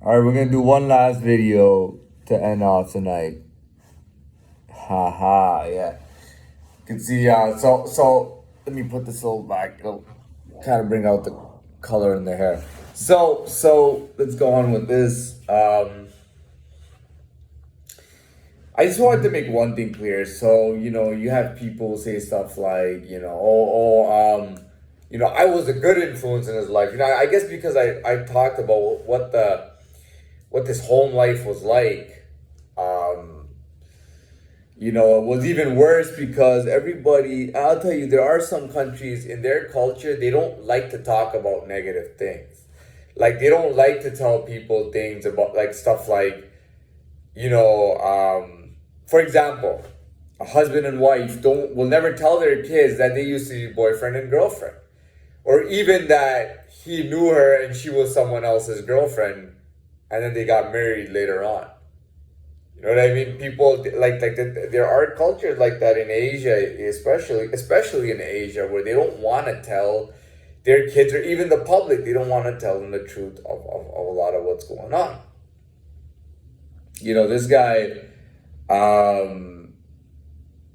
All right, we're gonna do one last video to end off tonight. Haha, yeah. You can see, so let me put this little back. It'll kind of bring out the color in the hair. So let's go on with this. I just wanted to make one thing clear. So, you have people say stuff like, I was a good influence in his life. I guess because I talked about what this home life was like. Um, it was even worse because I'll tell you, there are some countries in their culture, they don't like to talk about negative things. Like, they don't like to tell people things about, like, stuff like, for example, a husband and wife will never tell their kids that they used to be boyfriend and girlfriend, or even that he knew her and she was someone else's girlfriend, and then they got married later on. You know what I mean? People there are cultures like that in Asia, especially in Asia, where they don't want to tell their kids or even the public. They don't want to tell them the truth of a lot of what's going on. This guy,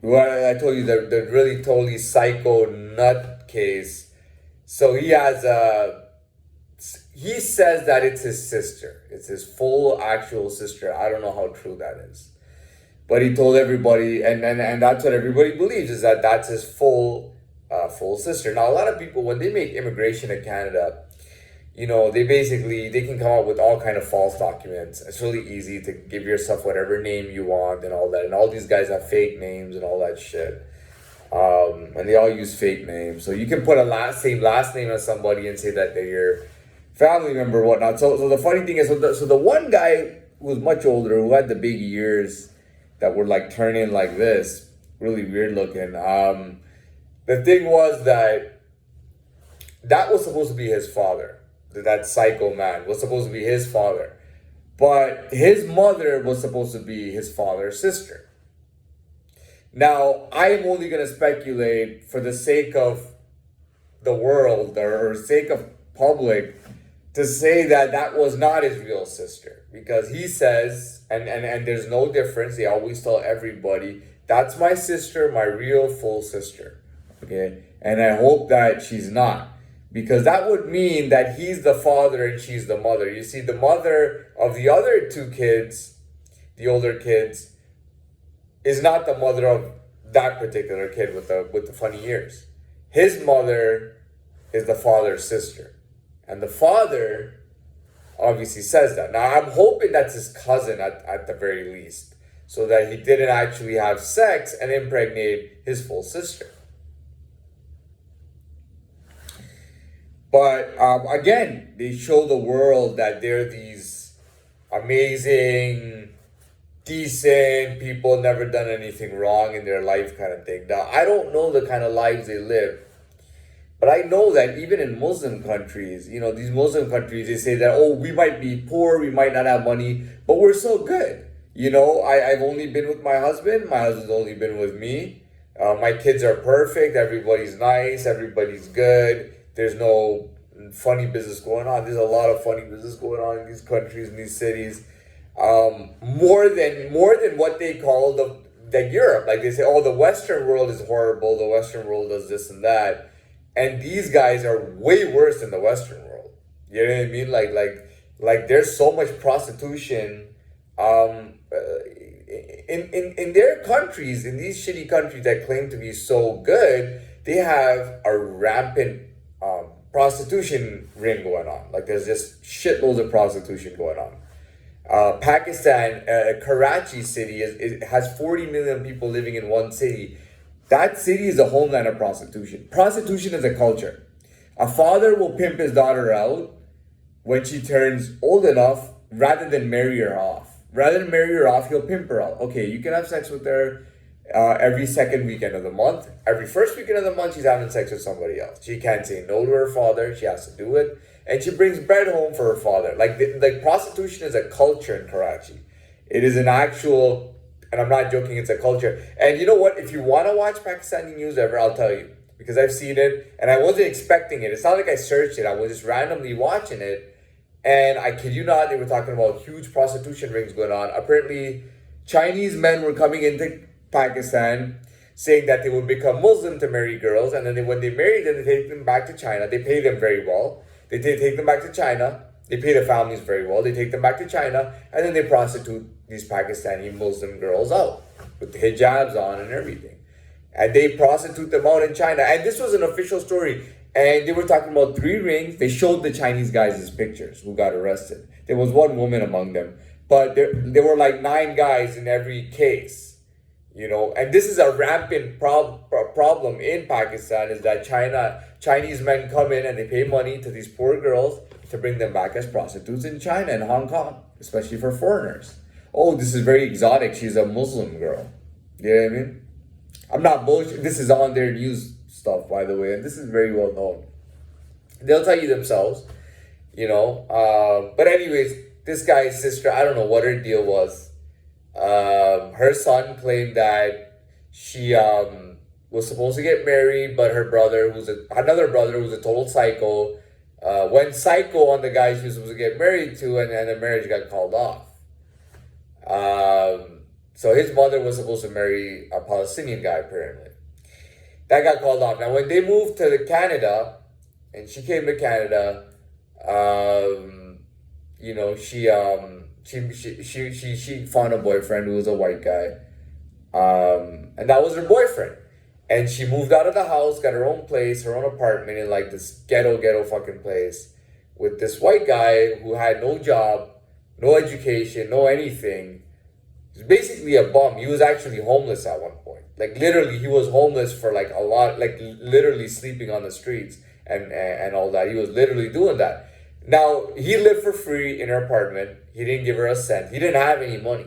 who I told you, the really totally psycho nut case. So he says that it's his sister. It's his full actual sister. I don't know how true that is. But he told everybody, and that's what everybody believes, is that that's his full sister. Now, a lot of people, when they make immigration to Canada, they can come up with all kind of false documents. It's really easy to give yourself whatever name you want and all that. And all these guys have fake names and all that shit. And they all use fake names. So you can put same last name as somebody and say that they're your family member or whatnot. So the funny thing is, so the one guy who was much older, who had the big ears that were like turning like this, really weird looking. The thing was that was supposed to be his father. That psycho man was supposed to be his father. But his mother was supposed to be his father's sister. Now, I'm only going to speculate for the sake of the world or sake of public to say that that was not his real sister. Because he says, and there's no difference, they always tell everybody, that's my sister, my real full sister. Okay? And I hope that she's not. Because that would mean that he's the father and she's the mother. You see, the mother of the other two kids, the older kids, is not the mother of that particular kid with the funny ears. His mother is the father's sister. And the father obviously says that. Now, I'm hoping that's his cousin at the very least, so that he didn't actually have sex and impregnate his full sister. But again, they show the world that they're these amazing, decent people, never done anything wrong in their life kind of thing. Now, I don't know the kind of lives they live, but I know that even in Muslim countries, these Muslim countries, they say that, oh, we might be poor, we might not have money, but we're so good. I've only been with my husband my husband's only been with me. My kids are perfect, everybody's nice, everybody's good. There's no funny business going on. There's a lot of funny business going on in these countries, in these cities. More than what they call the Europe. Like, they say, oh, the Western world is horrible. The Western world does this and that, and these guys are way worse than the Western world. You know what I mean? Like there's so much prostitution. In their countries, in these shitty countries that claim to be so good, they have a rampant prostitution ring going on. Like, there's just shitloads of prostitution going on. Pakistan, Karachi city has 40 million people living in one city. That city is a homeland of prostitution. Prostitution is a culture. A father will pimp his daughter out when she turns old enough rather than marry her off. Rather than marry her off, he'll pimp her out. Okay, you can have sex with her every second weekend of the month. Every first weekend of the month, she's having sex with somebody else. She can't say no to her father. She has to do it. And she brings bread home for her father. Like prostitution is a culture in Karachi. It is an actual, and I'm not joking, it's a culture. And you know what? If you want to watch Pakistani news ever, I'll tell you. Because I've seen it, and I wasn't expecting it. It's not like I searched it. I was just randomly watching it. And I kid you not, they were talking about huge prostitution rings going on. Apparently, Chinese men were coming into Pakistan saying that they would become Muslim to marry girls, and then when they marry them, they take them back to China. They pay them very well. They take them back to China. They pay their families very well. They take them back to China, and then they prostitute these Pakistani Muslim girls out with the hijabs on and everything. And they prostitute them out in China. And this was an official story. And they were talking about 3 rings. They showed the Chinese guys' pictures who got arrested. There was 1 woman among them. But there were like 9 guys in every case. You know, and this is a rampant problem in Pakistan, is that Chinese men come in and they pay money to these poor girls to bring them back as prostitutes in China and Hong Kong, especially for foreigners. Oh, this is very exotic. She's a Muslim girl. You know what I mean? I'm not bullshit. This is on their news stuff, by the way, and this is very well known. They'll tell you themselves, you know. But anyways, this guy's sister, I don't know what her deal was. Her son claimed that she was supposed to get married, but her brother, another brother who's a total psycho, went psycho on the guy she was supposed to get married to, and the marriage got called off. So his mother was supposed to marry a Palestinian guy, apparently. That got called off. Now, when they moved to Canada, and she came to Canada, you know, she found a boyfriend who was a white guy, and that was her boyfriend. And she moved out of the house, got her own place, her own apartment in like this ghetto fucking place with this white guy who had no job, no education, no anything. He was basically a bum. He was actually homeless at one point. Like literally, he was homeless for like a lot, like literally sleeping on the streets and all that. He was literally doing that. Now, he lived for free in her apartment. He didn't give her a cent. He didn't have any money.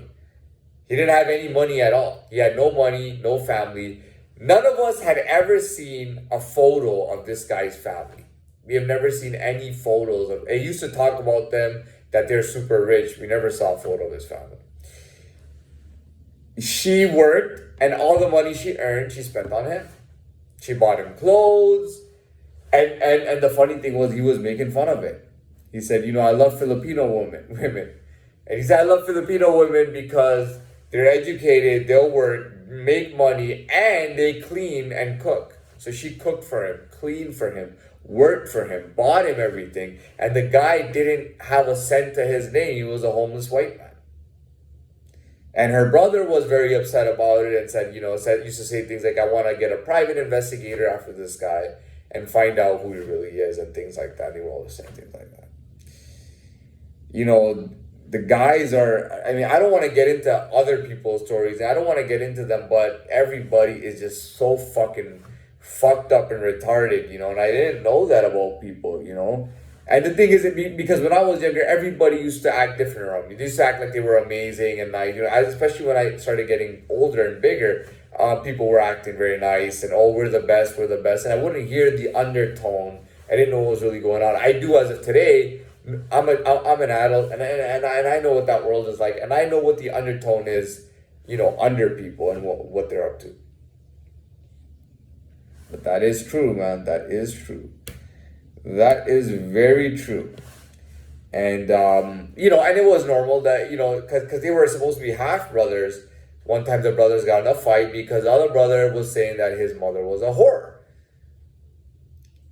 He didn't have any money at all. He had no money, no family. None of us had ever seen a photo of this guy's family. We have never seen any photos of. He used to talk about them, that they're super rich. We never saw a photo of his family. She worked, and all the money she earned, she spent on him. She bought him clothes. And the funny thing was, he was making fun of it. He said, you know, I love Filipino women. And he said, I love Filipino women because they're educated, they'll work, make money, and they clean and cook. So she cooked for him, cleaned for him, worked for him, bought him everything. And the guy didn't have a cent to his name. He was a homeless white man. And her brother was very upset about it and said, used to say things like, I want to get a private investigator after this guy and find out who he really is and things like that. They were always saying things like that. You know, the guys are, I mean, I don't want to get into other people's stories. I don't want to get into them, but everybody is just so fucking fucked up and retarded, you know, and I didn't know that about people, you know. And the thing is, because when I was younger, everybody used to act different around me. They used to act like they were amazing and nice, you know, especially when I started getting older and bigger, people were acting very nice and, oh, we're the best. And I wouldn't hear the undertone. I didn't know what was really going on. I do as of today. I'm an adult, and I know what that world is like, and I know what the undertone is, you know, under people and what they're up to. But that is true, man. That is true. That is very true. And, you know, and it was normal that, you know, because they were supposed to be half brothers. One time the brothers got in a fight because the other brother was saying that his mother was a whore.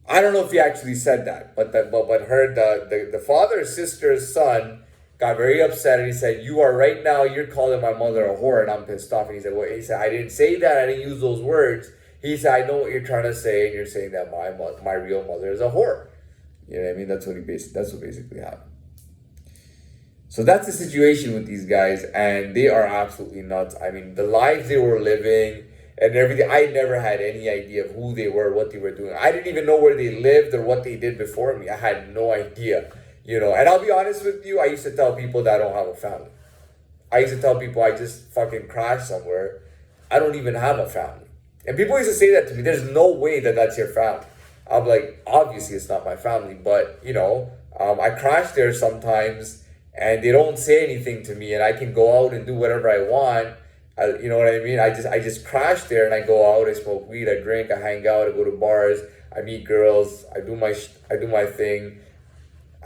I don't know if he actually said that, but the father's sister's son got very upset and he said, "You are right now, you're calling my mother a whore," and I'm pissed off. And he said, "Well," he said, "I didn't say that. I didn't use those words." He said, "I know what you're trying to say, and you're saying that my real mother is a whore." You know what I mean? That's what basically happened. So that's the situation with these guys, and they are absolutely nuts. I mean, the lives they were living and everything, I never had any idea of who they were, what they were doing. I didn't even know where they lived or what they did before me. I had no idea, you know. And I'll be honest with you, I used to tell people that I don't have a family. I used to tell people I just fucking crashed somewhere. I don't even have a family. And people used to say that to me. There's no way that that's your family. I'm like, obviously it's not my family, but, you know, I crash there sometimes and they don't say anything to me and I can go out and do whatever I want. You know what I mean? I just crash there and I go out, I smoke weed, I drink, I hang out, I go to bars, I meet girls, I do my thing.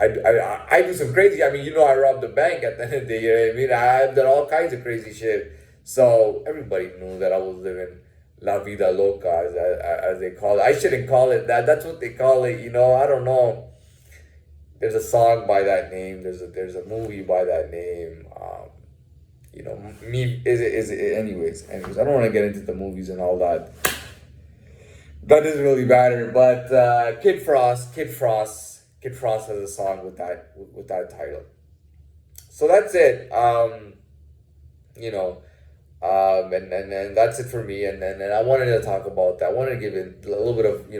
I do some crazy. I mean, I robbed a bank at the end of the day. You know what I mean? I've done all kinds of crazy shit. So everybody knew that I was living La Vida Loca, as they call it. I shouldn't call it that. That's what they call it. I don't know. There's a song by that name. There's a movie by that name. Me is it anyways. Anyways, I don't want to get into the movies and all that. That doesn't really matter. But Kid Frost has a song with that title. So that's it. And that's it for me. And I wanted to talk about that. I wanted to give it a little bit of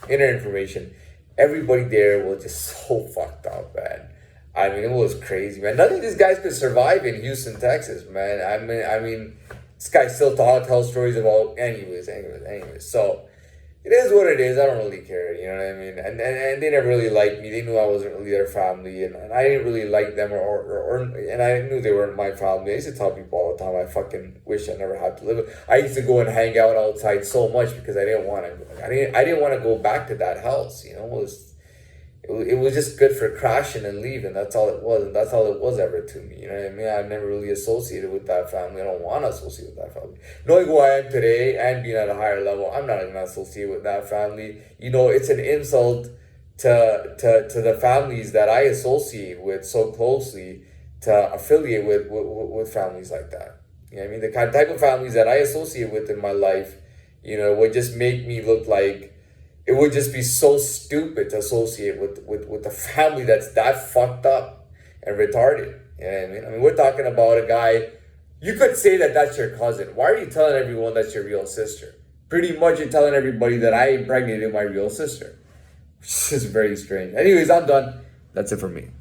inner information. Everybody there was just so fucked up, man. I mean, it was crazy, man. None of these guys could survive in Houston, Texas, man. I mean, this guy still tells stories about. Anyways. So it is what it is. I don't really care, you know what I mean? And they never really liked me. They knew I wasn't really their family, and I didn't really like them, and I knew they weren't my family. I used to tell people all the time, I fucking wish I never had to live with. I used to go and hang out outside so much because I didn't want to go back to that house. It was just good for crashing and leaving. That's all it was, and that's all it was ever to me. You know what I mean? I've never really associated with that family. I don't want to associate with that family. Knowing who I am today and being at a higher level, I'm not going to associate with that family. It's an insult to the families that I associate with so closely to affiliate with families like that. You know what I mean? The type of families that I associate with in my life, would just make me look like. It would just be so stupid to associate with a family that's that fucked up and retarded. You know what I mean? I mean, we're talking about a guy. You could say that that's your cousin. Why are you telling everyone that's your real sister? Pretty much you're telling everybody that I impregnated my real sister. Which is very strange. Anyways, I'm done. That's it for me.